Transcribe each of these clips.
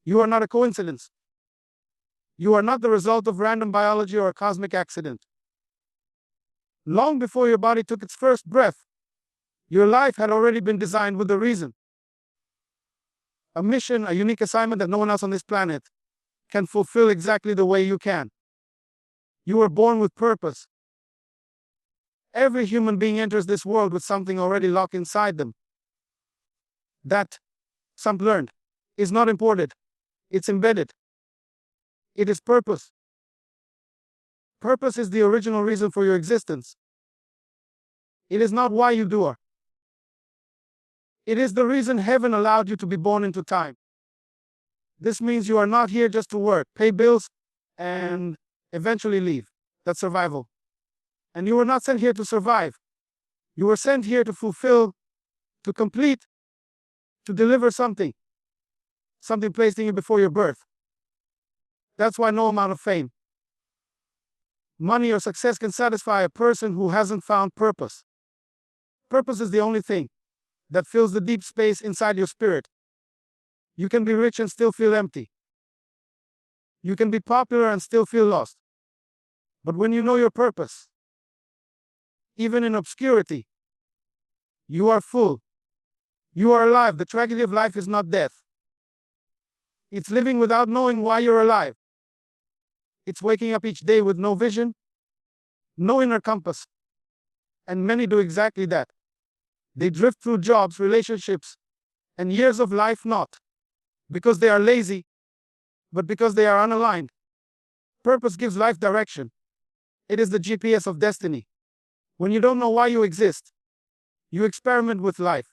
You are not a coincidence. You are not the result of random biology or a cosmic accident. Long before your body took its first breath, your life had already been designed with a reason. A mission, a unique assignment that no one else on this planet can fulfill exactly the way you can. You were born with purpose. Every human being enters this world with something already locked inside them. That, some learned, is not imported. It's embedded. It is purpose. Purpose is the original reason for your existence. It is not why you do it. It is the reason heaven allowed you to be born into time. This means you are not here just to work, pay bills, and eventually leave. That's survival. And you were not sent here to survive. You were sent here to fulfill, to complete, to deliver something. Something placed in you before your birth. That's why no amount of fame, money, or success can satisfy a person who hasn't found purpose. Purpose is the only thing that fills the deep space inside your spirit. You can be rich and still feel empty. You can be popular and still feel lost. But when you know your purpose, even in obscurity, you are full. You are alive. The tragedy of life is not death. It's living without knowing why you're alive. It's waking up each day with no vision, no inner compass. And many do exactly that. They drift through jobs, relationships, and years of life not because they are lazy, but because they are unaligned. Purpose gives life direction. It is the GPS of destiny. When you don't know why you exist, you experiment with life.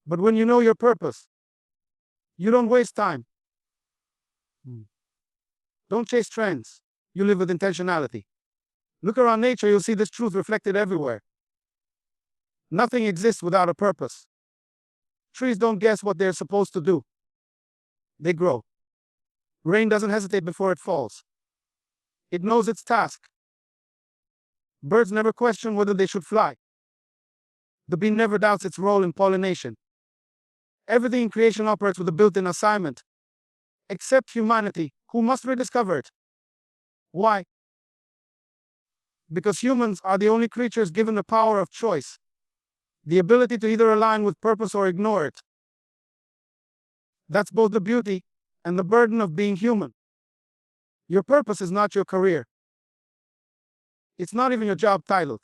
But when you know your purpose, you don't waste time. Don't chase trends. You live with intentionality. Look around nature, you'll see this truth reflected everywhere. Nothing exists without a purpose. Trees don't guess what they're supposed to do. They grow. Rain doesn't hesitate before it falls. It knows its task. Birds never question whether they should fly. The bee never doubts its role in pollination. Everything in creation operates with a built-in assignment, except humanity, who must rediscover it. Why? Because humans are the only creatures given the power of choice, the ability to either align with purpose or ignore it. That's both the beauty and the burden of being human. Your purpose is not your career. It's not even your job title.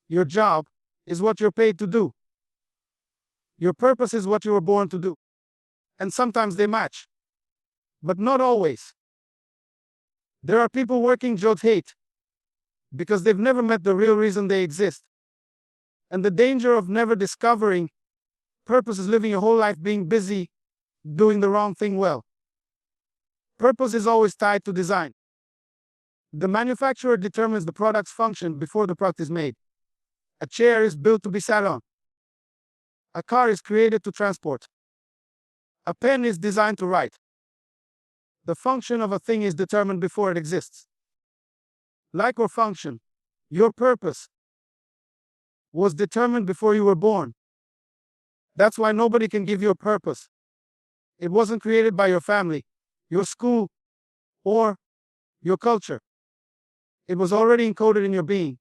Your job is what you're paid to do. Your purpose is what you were born to do. And sometimes they match, but not always. There are people working jobs hate because they've never met the real reason they exist. And the danger of never discovering purpose is living your whole life being busy, doing the wrong thing well. Purpose is always tied to design. The manufacturer determines the product's function before the product is made. A chair is built to be sat on. A car is created to transport. A pen is designed to write. The function of a thing is determined before it exists. Like or function, your purpose was determined before you were born. That's why nobody can give you a purpose. It wasn't created by your family, your school, or your culture. It was already encoded in your being.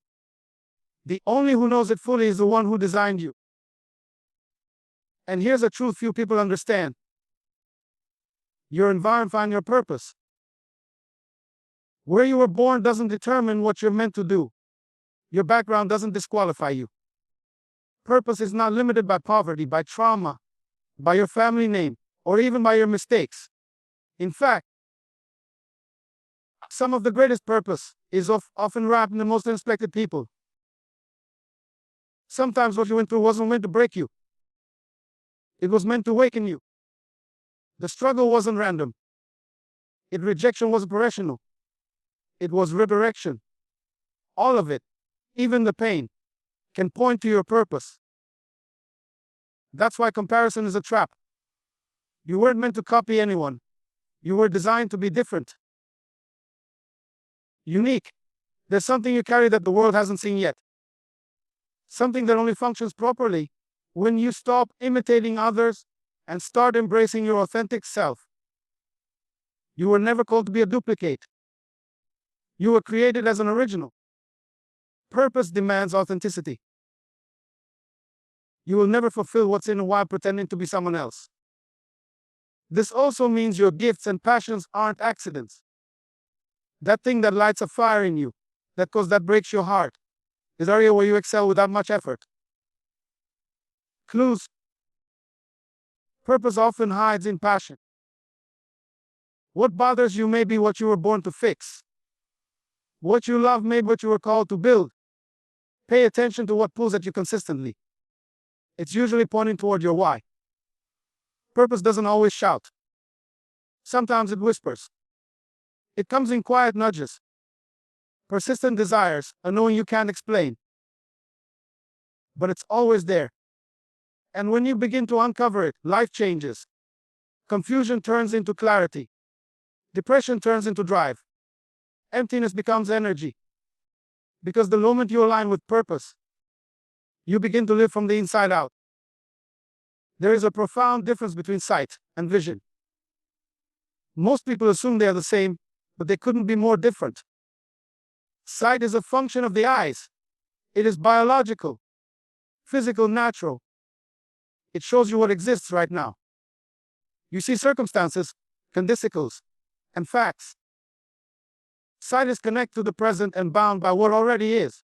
The only who knows it fully is the one who designed you. And here's a truth few people understand. Your environment finds your purpose. Where you were born doesn't determine what you're meant to do. Your background doesn't disqualify you. Purpose is not limited by poverty, by trauma, by your family name, or even by your mistakes. In fact, some of the greatest purpose is often wrapped in the most unexpected people. Sometimes what you went through wasn't meant to break you. It was meant to awaken you. The struggle wasn't random. Rejection wasn't irrational. It was redirection. All of it, even the pain, can point to your purpose. That's why comparison is a trap. You weren't meant to copy anyone. You were designed to be different. Unique. There's something you carry that the world hasn't seen yet. Something that only functions properly when you stop imitating others and start embracing your authentic self. You were never called to be a duplicate. You were created as an original. Purpose demands authenticity. You will never fulfill what's in while pretending to be someone else. This also means your gifts and passions aren't accidents. That thing that lights a fire in you, that breaks your heart, is an area where you excel without much effort. Clues. Purpose often hides in passion. What bothers you may be what you were born to fix. What you love may be what you were called to build. Pay attention to what pulls at you consistently. It's usually pointing toward your why. Purpose doesn't always shout. Sometimes it whispers. It comes in quiet nudges. Persistent desires, a knowing you can't explain. But it's always there. And when you begin to uncover it, life changes. Confusion turns into clarity. Depression turns into drive. Emptiness becomes energy. Because the moment you align with purpose, you begin to live from the inside out. There is a profound difference between sight and vision. Most people assume they are the same, but they couldn't be more different. Sight is a function of the eyes. It is biological, physical, natural. It shows you what exists right now. You see circumstances, conditions, and facts. Sight is connected to the present and bound by what already is.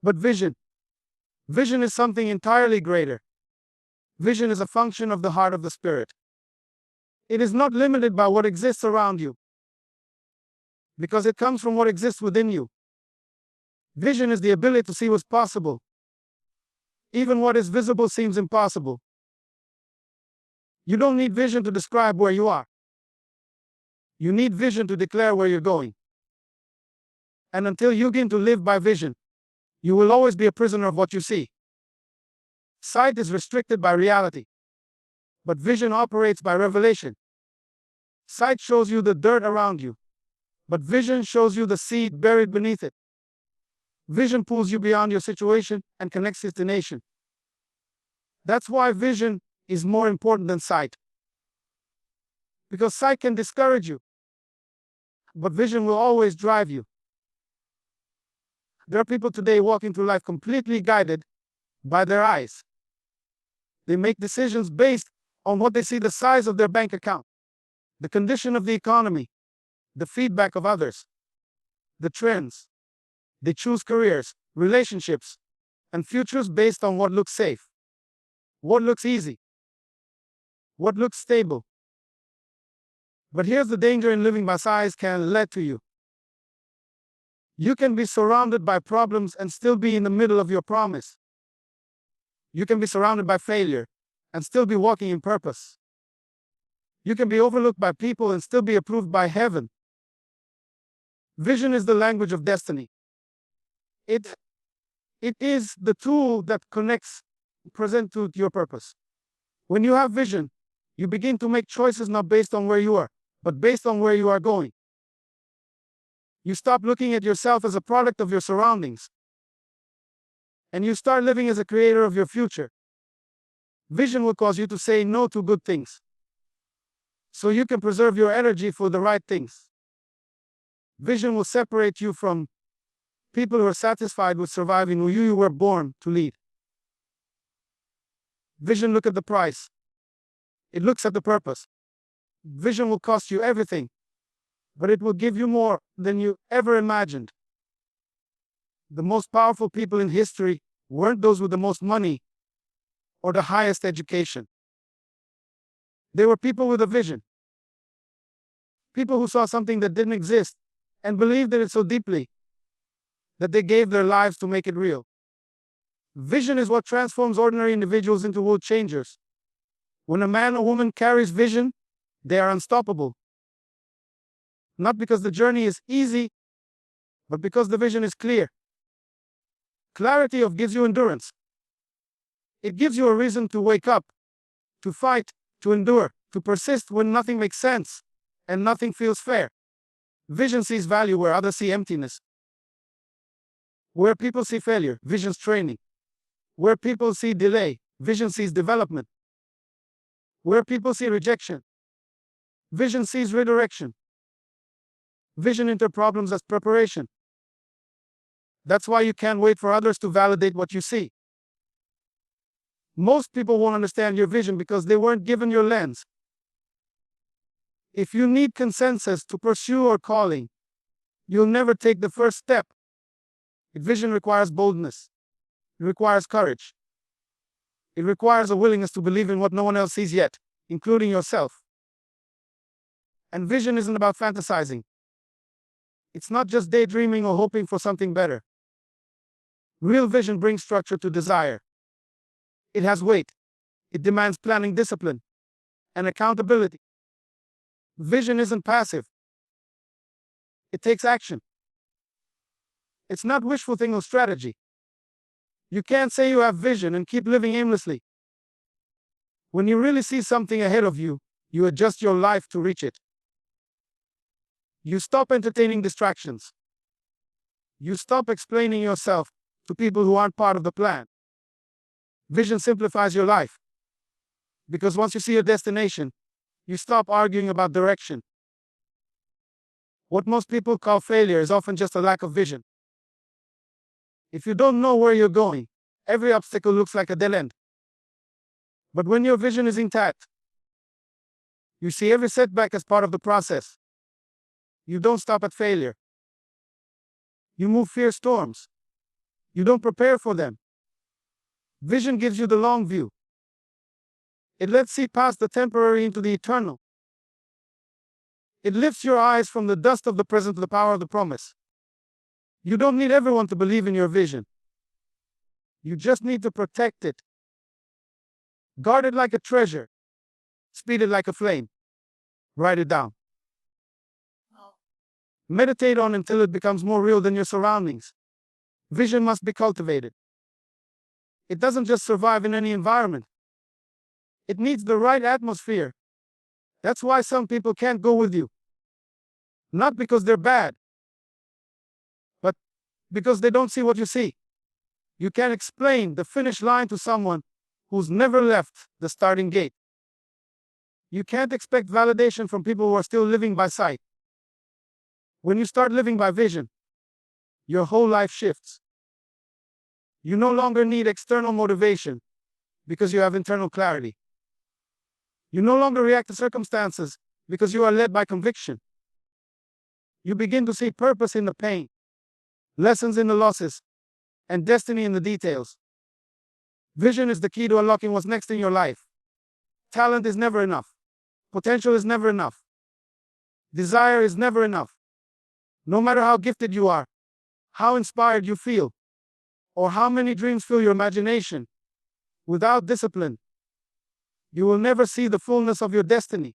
But vision is something entirely greater. Vision is a function of the heart of the spirit. It is not limited by what exists around you, because it comes from what exists within you. Vision is the ability to see what's possible. Even what is visible seems impossible. You don't need vision to describe where you are. You need vision to declare where you're going. And until you begin to live by vision, you will always be a prisoner of what you see. Sight is restricted by reality, but vision operates by revelation. Sight shows you the dirt around you, but vision shows you the seed buried beneath it. Vision pulls you beyond your situation and connects destination. That's why vision is more important than sight. Because sight can discourage you, but vision will always drive you. There are people today walking through life completely guided by their eyes. They make decisions based on what they see: the size of their bank account, the condition of the economy, the feedback of others, the trends. They choose careers, relationships, and futures based on what looks safe, what looks easy, what looks stable. But here's the danger in living by size can lead to you. You can be surrounded by problems and still be in the middle of your promise. You can be surrounded by failure and still be walking in purpose. You can be overlooked by people and still be approved by heaven. Vision is the language of destiny. It is the tool that connects present to your purpose. When you have vision, you begin to make choices not based on where you are, but based on where you are going. You stop looking at yourself as a product of your surroundings, and you start living as a creator of your future. Vision will cause you to say no to good things, so you can preserve your energy for the right things. Vision will separate you from people who are satisfied with surviving who you were born to lead. Vision looks at the price. It looks at the purpose. Vision will cost you everything, but it will give you more than you ever imagined. The most powerful people in history weren't those with the most money or the highest education. They were people with a vision. People who saw something that didn't exist and believed in it so deeply that they gave their lives to make it real. Vision is what transforms ordinary individuals into world changers. When a man or woman carries vision, they are unstoppable. Not because the journey is easy, but because the vision is clear. Clarity gives you endurance. It gives you a reason to wake up, to fight, to endure, to persist when nothing makes sense and nothing feels fair. Vision sees value where others see emptiness. Where people see failure, vision's training. Where people see delay, vision sees development. Where people see rejection, vision sees redirection. Vision into problems as preparation. That's why you can't wait for others to validate what you see. Most people won't understand your vision because they weren't given your lens. If you need consensus to pursue your calling, you'll never take the first step. Vision requires boldness. It requires courage. It requires a willingness to believe in what no one else sees yet, including yourself. And vision isn't about fantasizing. It's not just daydreaming or hoping for something better. Real vision brings structure to desire. It has weight. It demands planning, discipline, and accountability. Vision isn't passive. It takes action. It's not wishful thinking or strategy. You can't say you have vision and keep living aimlessly. When you really see something ahead of you, you adjust your life to reach it. You stop entertaining distractions. You stop explaining yourself to people who aren't part of the plan. Vision simplifies your life. Because once you see your destination, you stop arguing about direction. What most people call failure is often just a lack of vision. If you don't know where you're going, every obstacle looks like a dead end. But when your vision is intact, you see every setback as part of the process. You don't stop at failure. You move fear storms. You don't prepare for them. Vision gives you the long view. It lets you see past the temporary into the eternal. It lifts your eyes from the dust of the present to the power of the promise. You don't need everyone to believe in your vision. You just need to protect it. Guard it like a treasure. Speed it like a flame. Write it down. Meditate on until it becomes more real than your surroundings. Vision must be cultivated. It doesn't just survive in any environment. It needs the right atmosphere. That's why some people can't go with you. Not because they're bad, but because they don't see what you see. You can't explain the finish line to someone who's never left the starting gate. You can't expect validation from people who are still living by sight. When you start living by vision, your whole life shifts. You no longer need external motivation because you have internal clarity. You no longer react to circumstances because you are led by conviction. You begin to see purpose in the pain, lessons in the losses, and destiny in the details. Vision is the key to unlocking what's next in your life. Talent is never enough. Potential is never enough. Desire is never enough. No matter how gifted you are, how inspired you feel, or how many dreams fill your imagination, without discipline, you will never see the fullness of your destiny.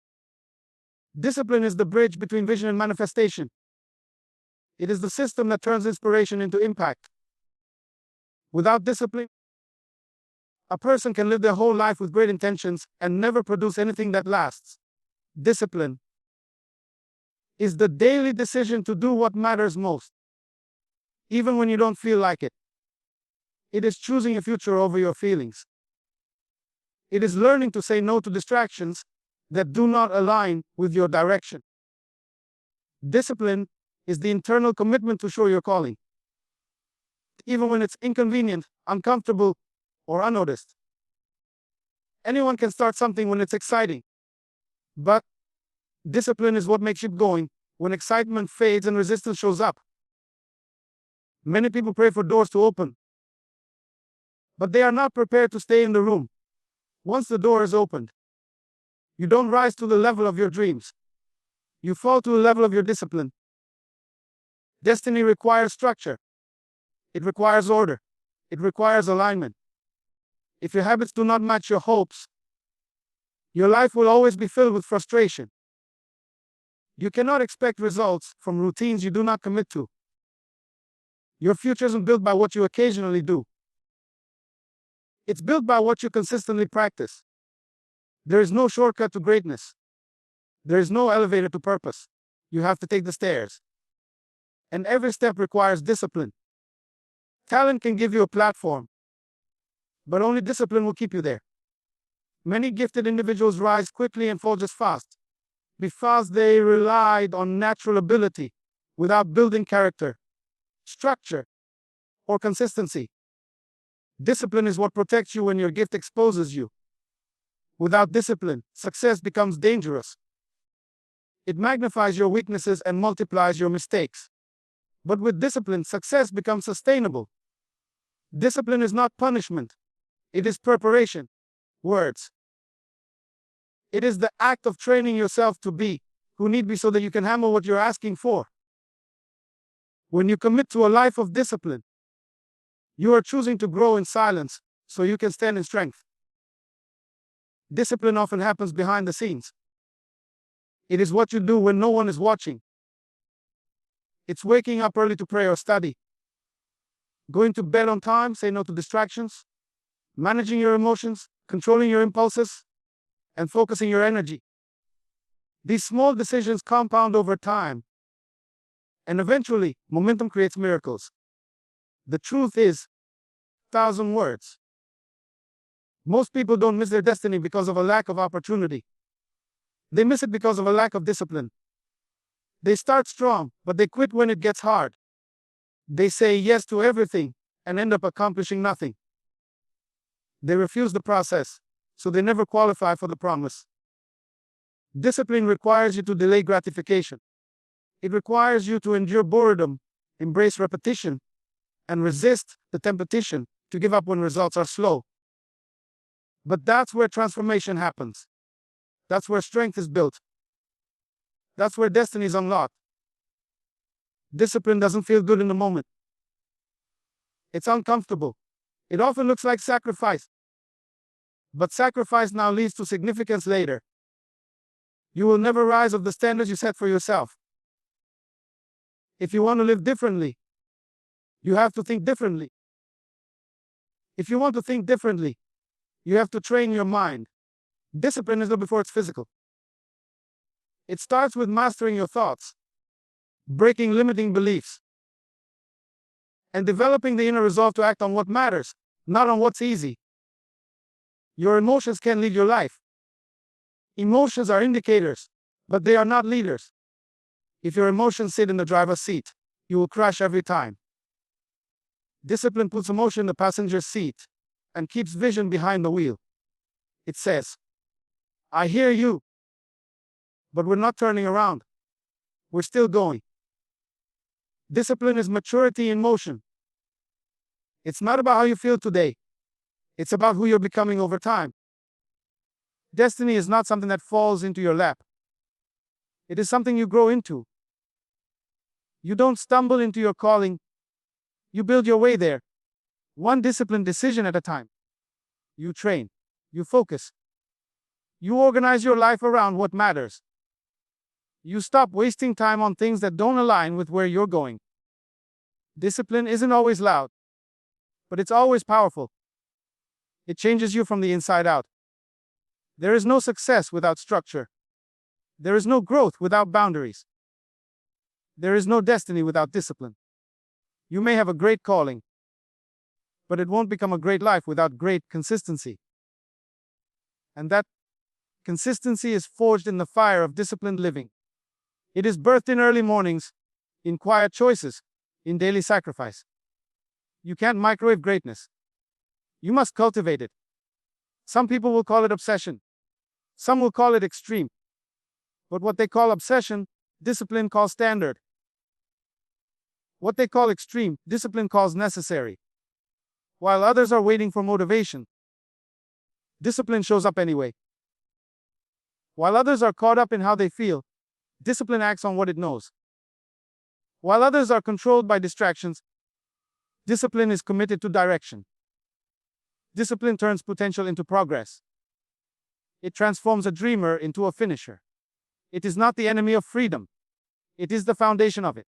Discipline is the bridge between vision and manifestation. It is the system that turns inspiration into impact. Without discipline, a person can live their whole life with great intentions and never produce anything that lasts. Discipline is the daily decision to do what matters most, even when you don't feel like it. It is choosing your future over your feelings. It is learning to say no to distractions that do not align with your direction. Discipline is the internal commitment to show your calling, even when it's inconvenient, uncomfortable, or unnoticed. Anyone can start something when it's exciting, but discipline is what makes it going when excitement fades and resistance shows up. Many people pray for doors to open, but they are not prepared to stay in the room. Once the door is opened, you don't rise to the level of your dreams. You fall to the level of your discipline. Destiny requires structure. It requires order. It requires alignment. If your habits do not match your hopes, your life will always be filled with frustration. You cannot expect results from routines you do not commit to. Your future isn't built by what you occasionally do. It's built by what you consistently practice. There is no shortcut to greatness. There is no elevator to purpose. You have to take the stairs. And every step requires discipline. Talent can give you a platform, but only discipline will keep you there. Many gifted individuals rise quickly and fall just fast because they relied on natural ability without building character, structure, or consistency. Discipline is what protects you when your gift exposes you. Without discipline, success becomes dangerous. It magnifies your weaknesses and multiplies your mistakes. But with discipline, success becomes sustainable. Discipline is not punishment. It is preparation. Words. It is the act of training yourself to be who need be so that you can handle what you're asking for. When you commit to a life of discipline, you are choosing to grow in silence so you can stand in strength. Discipline often happens behind the scenes. It is what you do when no one is watching. It's waking up early to pray or study, going to bed on time, say no to distractions, managing your emotions, controlling your impulses, and focusing your energy. These small decisions compound over time, and eventually, momentum creates miracles. The truth is, 1,000 words. Most people don't miss their destiny because of a lack of opportunity. They miss it because of a lack of discipline. They start strong, but they quit when it gets hard. They say yes to everything and end up accomplishing nothing. They refuse the process, so they never qualify for the promise. Discipline requires you to delay gratification. It requires you to endure boredom, embrace repetition, and resist the temptation to give up when results are slow. But that's where transformation happens. That's where strength is built. That's where destiny is unlocked. Discipline doesn't feel good in the moment. It's uncomfortable. It often looks like sacrifice. But sacrifice now leads to significance later. You will never rise of the standards you set for yourself. If you want to live differently, you have to think differently. If you want to think differently, you have to train your mind. Discipline is before it's physical. It starts with mastering your thoughts, breaking limiting beliefs, and developing the inner resolve to act on what matters, not on what's easy. Your emotions can lead your life. Emotions are indicators, but they are not leaders. If your emotions sit in the driver's seat, you will crash every time. Discipline puts emotion in the passenger seat and keeps vision behind the wheel. It says, I hear you, but we're not turning around. We're still going. Discipline is maturity in motion. It's not about how you feel today. It's about who you're becoming over time. Destiny is not something that falls into your lap. It is something you grow into. You don't stumble into your calling. You build your way there, one disciplined decision at a time. You train. You focus. You organize your life around what matters. You stop wasting time on things that don't align with where you're going. Discipline isn't always loud, but it's always powerful. It changes you from the inside out. There is no success without structure. There is no growth without boundaries. There is no destiny without discipline. You may have a great calling, but it won't become a great life without great consistency. And that consistency is forged in the fire of disciplined living. It is birthed in early mornings, in quiet choices, in daily sacrifice. You can't microwave greatness. You must cultivate it. Some people will call it obsession. Some will call it extreme. But what they call obsession, discipline calls standard. What they call extreme, discipline calls necessary. While others are waiting for motivation, discipline shows up anyway. While others are caught up in how they feel, discipline acts on what it knows. While others are controlled by distractions, discipline is committed to direction. Discipline turns potential into progress. It transforms a dreamer into a finisher. It is not the enemy of freedom. It is the foundation of it.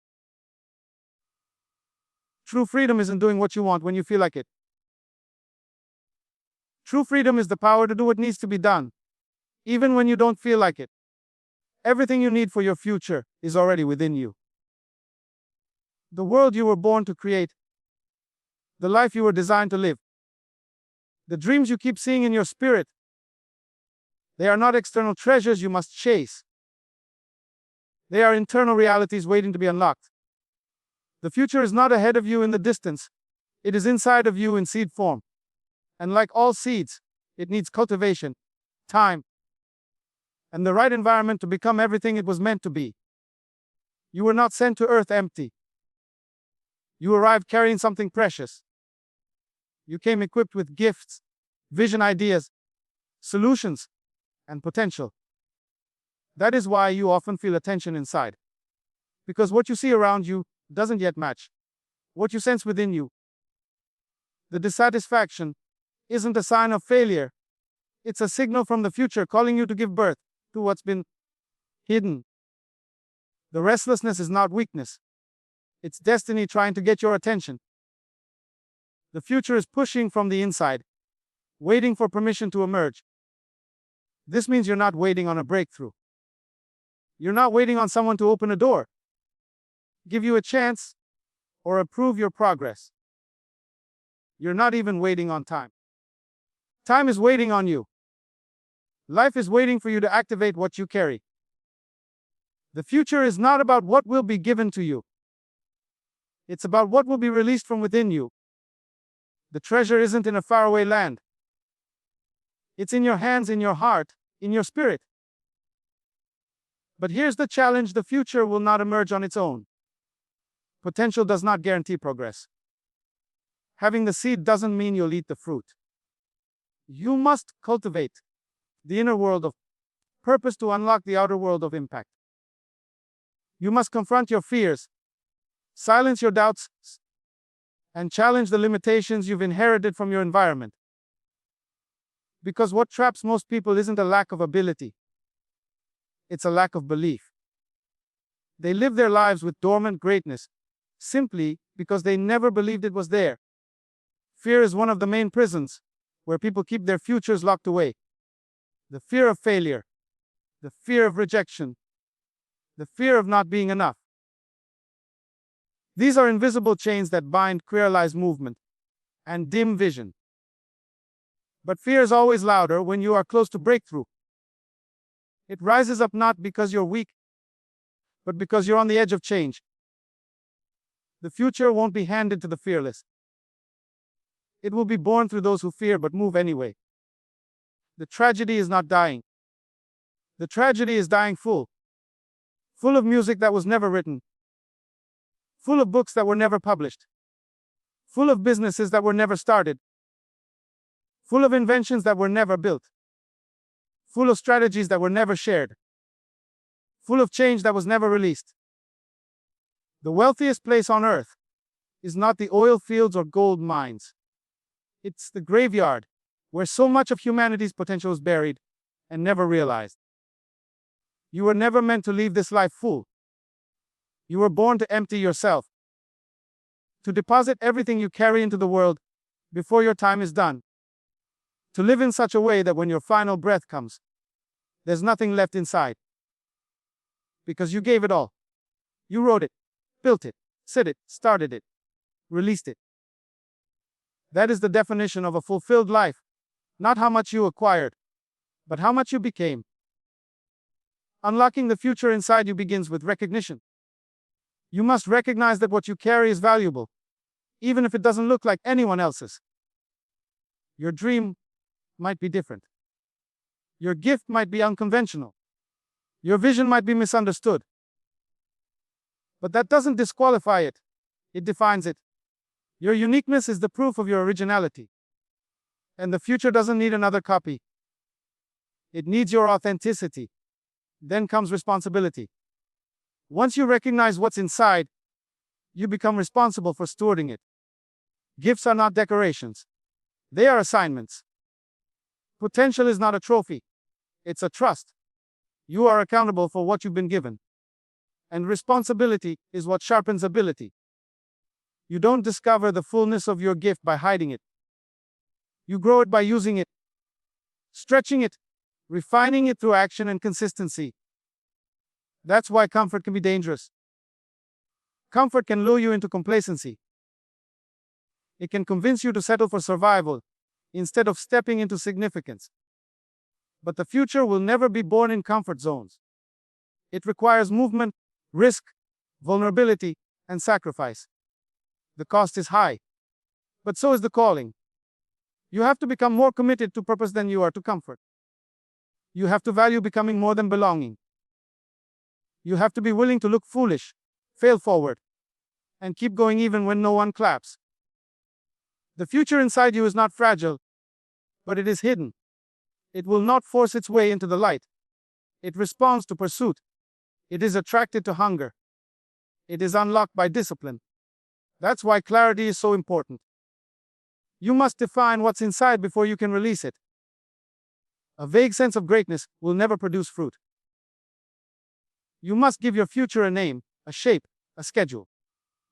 True freedom isn't doing what you want when you feel like it. True freedom is the power to do what needs to be done, even when you don't feel like it. Everything you need for your future is already within you. The world you were born to create, the life you were designed to live, the dreams you keep seeing in your spirit, They are not external treasures you must chase. They are internal realities waiting to be unlocked. The future is not ahead of you in the distance. It is inside of you in seed form. And like all seeds, it needs cultivation, time, and the right environment to become everything it was meant to be. You were not sent to earth empty. You arrived carrying something precious. You came equipped with gifts, vision, ideas, solutions, and potential. That is why you often feel a tension inside. Because what you see around you doesn't yet match what you sense within you. The dissatisfaction isn't a sign of failure. It's a signal from the future calling you to give birth to what's been hidden. The restlessness is not weakness. It's destiny trying to get your attention. The future is pushing from the inside, waiting for permission to emerge. This means you're not waiting on a breakthrough. You're not waiting on someone to open a door, give you a chance, or approve your progress. You're not even waiting on time. Time is waiting on you. Life is waiting for you to activate what you carry. The future is not about what will be given to you. It's about what will be released from within you. The treasure isn't in a faraway land. It's in your hands, in your heart, in your spirit. But here's the challenge: the future will not emerge on its own. Potential does not guarantee progress. Having the seed doesn't mean you'll eat the fruit. You must cultivate the inner world of purpose to unlock the outer world of impact. You must confront your fears, silence your doubts, and challenge the limitations you've inherited from your environment. Because what traps most people isn't a lack of ability, it's a lack of belief. They live their lives with dormant greatness, simply because they never believed it was there. Fear is one of the main prisons where people keep their futures locked away. The fear of failure, the fear of rejection, the fear of not being enough. These are invisible chains that bind queeralized movement and dim vision. But fear is always louder when you are close to breakthrough. It rises up not because you're weak, but because you're on the edge of change. The future won't be handed to the fearless. It will be born through those who fear but move anyway. The tragedy is not dying. The tragedy is dying full. Full of music that was never written. Full of books that were never published. Full of businesses that were never started. Full of inventions that were never built. Full of strategies that were never shared. Full of change that was never released. The wealthiest place on earth is not the oil fields or gold mines. It's the graveyard, where so much of humanity's potential is buried and never realized. You were never meant to leave this life full. You were born to empty yourself, to deposit everything you carry into the world before your time is done, to live in such a way that when your final breath comes, there's nothing left inside. Because you gave it all. You wrote it, built it, said it, started it, released it. That is the definition of a fulfilled life. Not how much you acquired, but how much you became. Unlocking the future inside you begins with recognition. You must recognize that what you carry is valuable, even if it doesn't look like anyone else's. Your dream might be different. Your gift might be unconventional. Your vision might be misunderstood. But that doesn't disqualify it. It defines it. Your uniqueness is the proof of your originality. And the future doesn't need another copy. It needs your authenticity. Then comes responsibility. Once you recognize what's inside, you become responsible for stewarding it. Gifts are not decorations. They are assignments. Potential is not a trophy. It's a trust. You are accountable for what you've been given. And responsibility is what sharpens ability. You don't discover the fullness of your gift by hiding it. You grow it by using it, stretching it, refining it through action and consistency. That's why comfort can be dangerous. Comfort can lure you into complacency. It can convince you to settle for survival instead of stepping into significance. But the future will never be born in comfort zones. It requires movement, risk, vulnerability, and sacrifice. The cost is high, but so is the calling. You have to become more committed to purpose than you are to comfort. You have to value becoming more than belonging. You have to be willing to look foolish, fail forward, and keep going even when no one claps. The future inside you is not fragile, but it is hidden. It will not force its way into the light. It responds to pursuit. It is attracted to hunger. It is unlocked by discipline. That's why clarity is so important. You must define what's inside before you can release it. A vague sense of greatness will never produce fruit. You must give your future a name, a shape, a schedule.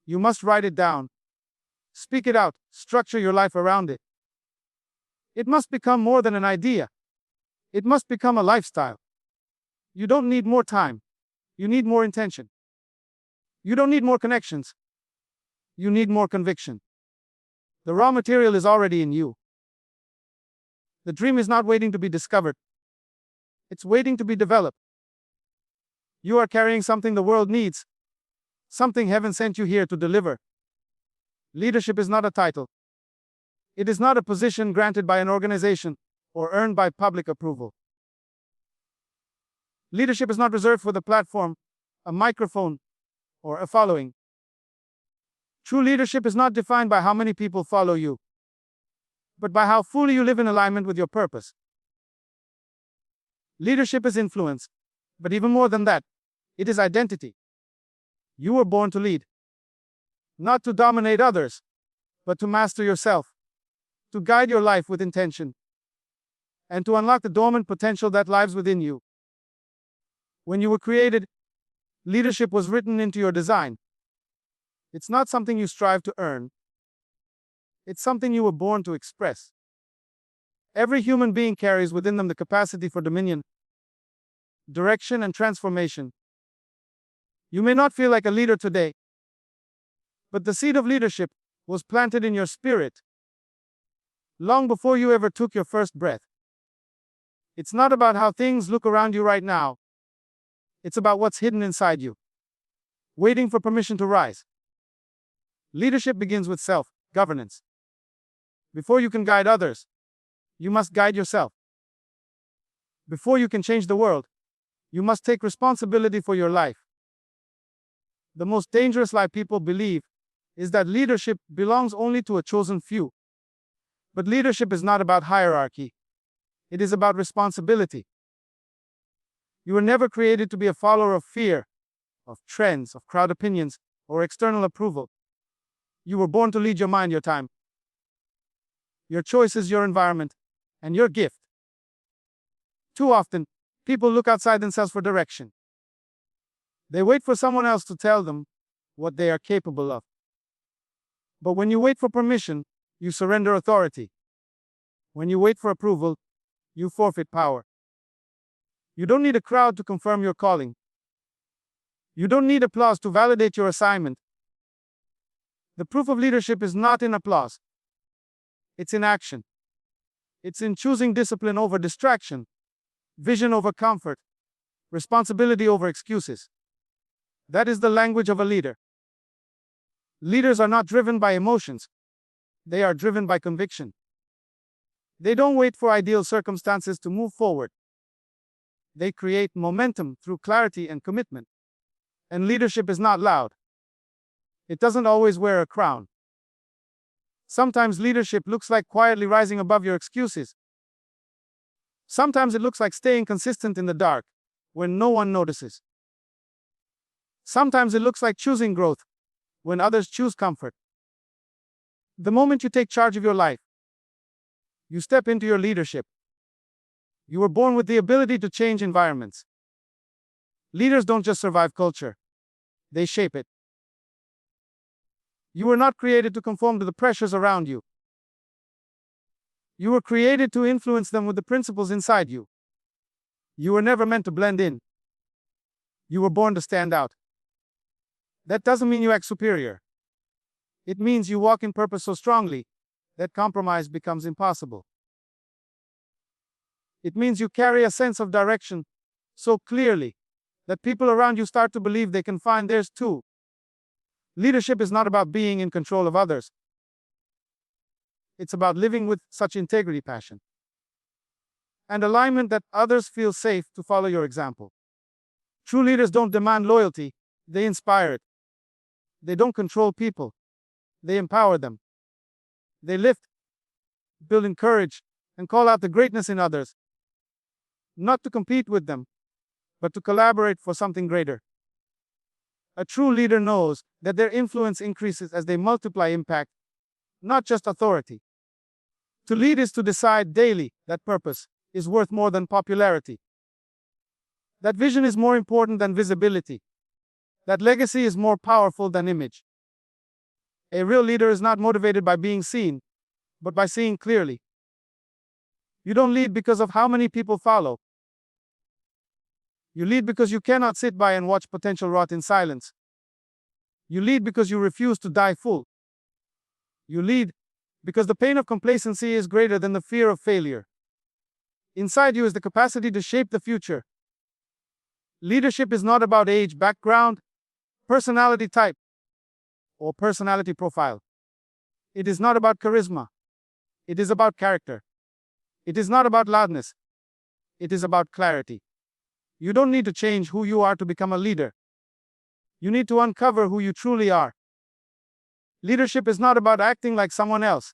You must write it down. Speak it out, structure your life around it. It must become more than an idea. It must become a lifestyle. You don't need more time. You need more intention. You don't need more connections. You need more conviction. The raw material is already in you. The dream is not waiting to be discovered. It's waiting to be developed. You are carrying something the world needs. Something heaven sent you here to deliver. Leadership is not a title. It is not a position granted by an organization or earned by public approval. Leadership is not reserved for the platform, a microphone, or a following. True leadership is not defined by how many people follow you, but by how fully you live in alignment with your purpose. Leadership is influence, but even more than that, it is identity. You were born to lead, not to dominate others, but to master yourself, to guide your life with intention, and to unlock the dormant potential that lies within you. When you were created, leadership was written into your design. It's not something you strive to earn. It's something you were born to express. Every human being carries within them the capacity for dominion, direction, and transformation. You may not feel like a leader today, but the seed of leadership was planted in your spirit long before you ever took your first breath. It's not about how things look around you right now. It's about what's hidden inside you, waiting for permission to rise. Leadership begins with self-governance. Before you can guide others, you must guide yourself. Before you can change the world, you must take responsibility for your life. The most dangerous lie people believe is that leadership belongs only to a chosen few. But leadership is not about hierarchy. It is about responsibility. You were never created to be a follower of fear, of trends, of crowd opinions, or external approval. You were born to lead your mind, your time, your choices, your environment, and your gift. Too often, people look outside themselves for direction. They wait for someone else to tell them what they are capable of. But when you wait for permission, you surrender authority. When you wait for approval, you forfeit power. You don't need a crowd to confirm your calling. You don't need applause to validate your assignment. The proof of leadership is not in applause. It's in action. It's in choosing discipline over distraction, vision over comfort, responsibility over excuses. That is the language of a leader. Leaders are not driven by emotions. They are driven by conviction. They don't wait for ideal circumstances to move forward. They create momentum through clarity and commitment. And leadership is not loud. It doesn't always wear a crown. Sometimes leadership looks like quietly rising above your excuses. Sometimes it looks like staying consistent in the dark, when no one notices. Sometimes it looks like choosing growth, when others choose comfort. The moment you take charge of your life, you step into your leadership. You were born with the ability to change environments. Leaders don't just survive culture, they shape it. You were not created to conform to the pressures around you. You were created to influence them with the principles inside you. You were never meant to blend in. You were born to stand out. That doesn't mean you act superior. It means you walk in purpose so strongly that compromise becomes impossible. It means you carry a sense of direction so clearly that people around you start to believe they can find theirs too. Leadership is not about being in control of others. It's about living with such integrity, passion, and alignment that others feel safe to follow your example. True leaders don't demand loyalty, they inspire it. They don't control people, they empower them. They lift, build encourage, and call out the greatness in others, not to compete with them, but to collaborate for something greater. A true leader knows that their influence increases as they multiply impact, not just authority. To lead is to decide daily that purpose is worth more than popularity. That vision is more important than visibility. That legacy is more powerful than image. A real leader is not motivated by being seen, but by seeing clearly. You don't lead because of how many people follow. You lead because you cannot sit by and watch potential rot in silence. You lead because you refuse to die full. You lead because the pain of complacency is greater than the fear of failure. Inside you is the capacity to shape the future. Leadership is not about age, background, personality type, or personality profile. It is not about charisma. It is about character. It is not about loudness. It is about clarity. You don't need to change who you are to become a leader. You need to uncover who you truly are. Leadership is not about acting like someone else.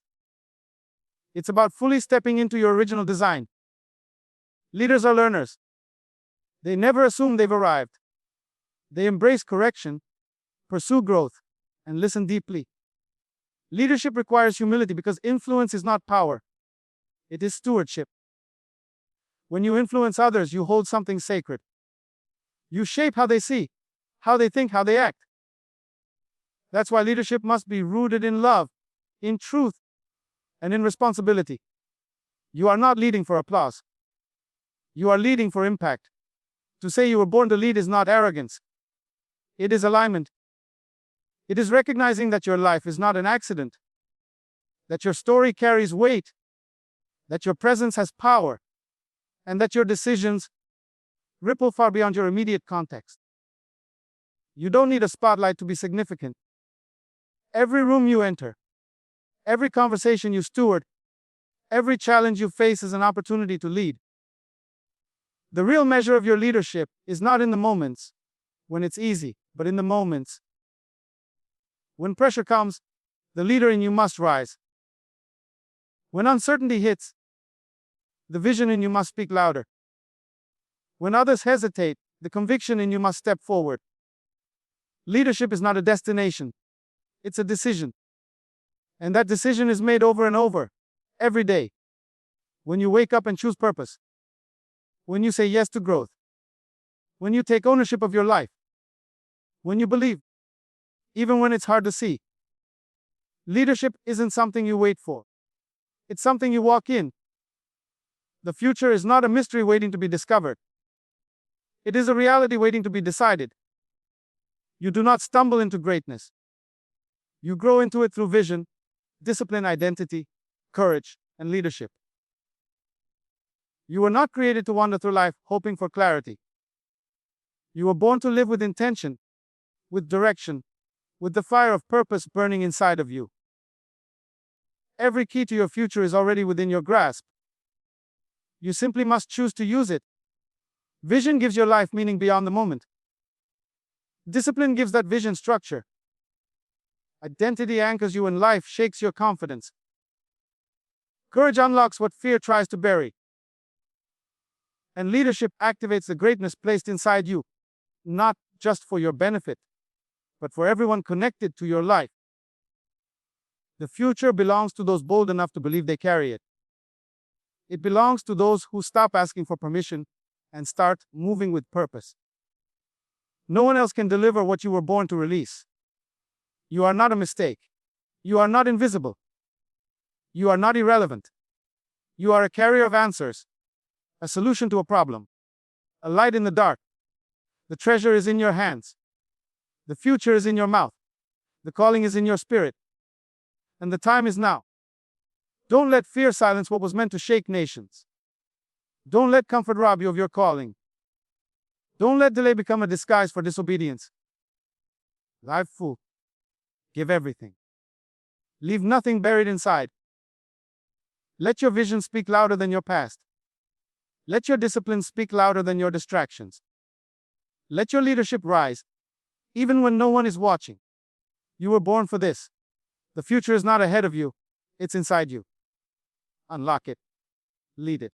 It's about fully stepping into your original design. Leaders are learners. They never assume they've arrived. They embrace correction, pursue growth, and listen deeply. Leadership requires humility because influence is not power. It is stewardship. When you influence others, you hold something sacred. You shape how they see, how they think, how they act. That's why leadership must be rooted in love, in truth, and in responsibility. You are not leading for applause. You are leading for impact. To say you were born to lead is not arrogance. It is alignment. It is recognizing that your life is not an accident, that your story carries weight, that your presence has power, and that your decisions ripple far beyond your immediate context. You don't need a spotlight to be significant. Every room you enter, every conversation you steward, every challenge you face is an opportunity to lead. The real measure of your leadership is not in the moments when it's easy, but in the moments when pressure comes. The leader in you must rise. When uncertainty hits, the vision in you must speak louder. When others hesitate, the conviction in you must step forward. Leadership is not a destination, it's a decision. And that decision is made over and over, every day. When you wake up and choose purpose. When you say yes to growth. When you take ownership of your life. When you believe, even when it's hard to see. Leadership isn't something you wait for. It's something you walk in. The future is not a mystery waiting to be discovered. It is a reality waiting to be decided. You do not stumble into greatness. You grow into it through vision, discipline, identity, courage, and leadership. You were not created to wander through life hoping for clarity. You were born to live with intention, with direction, with the fire of purpose burning inside of you. Every key to your future is already within your grasp. You simply must choose to use it. Vision gives your life meaning beyond the moment. Discipline gives that vision structure. Identity anchors you and life shakes your confidence. Courage unlocks what fear tries to bury. And leadership activates the greatness placed inside you, not just for your benefit, but for everyone connected to your life. The future belongs to those bold enough to believe they carry it. It belongs to those who stop asking for permission and start moving with purpose. No one else can deliver what you were born to release. You are not a mistake. You are not invisible. You are not irrelevant. You are a carrier of answers, a solution to a problem, a light in the dark. The treasure is in your hands. The future is in your mouth. The calling is in your spirit. And the time is now. Don't let fear silence what was meant to shake nations. Don't let comfort rob you of your calling. Don't let delay become a disguise for disobedience. Live full. Give everything. Leave nothing buried inside. Let your vision speak louder than your past. Let your discipline speak louder than your distractions. Let your leadership rise, even when no one is watching. You were born for this. The future is not ahead of you, it's inside you. Unlock it. Lead it.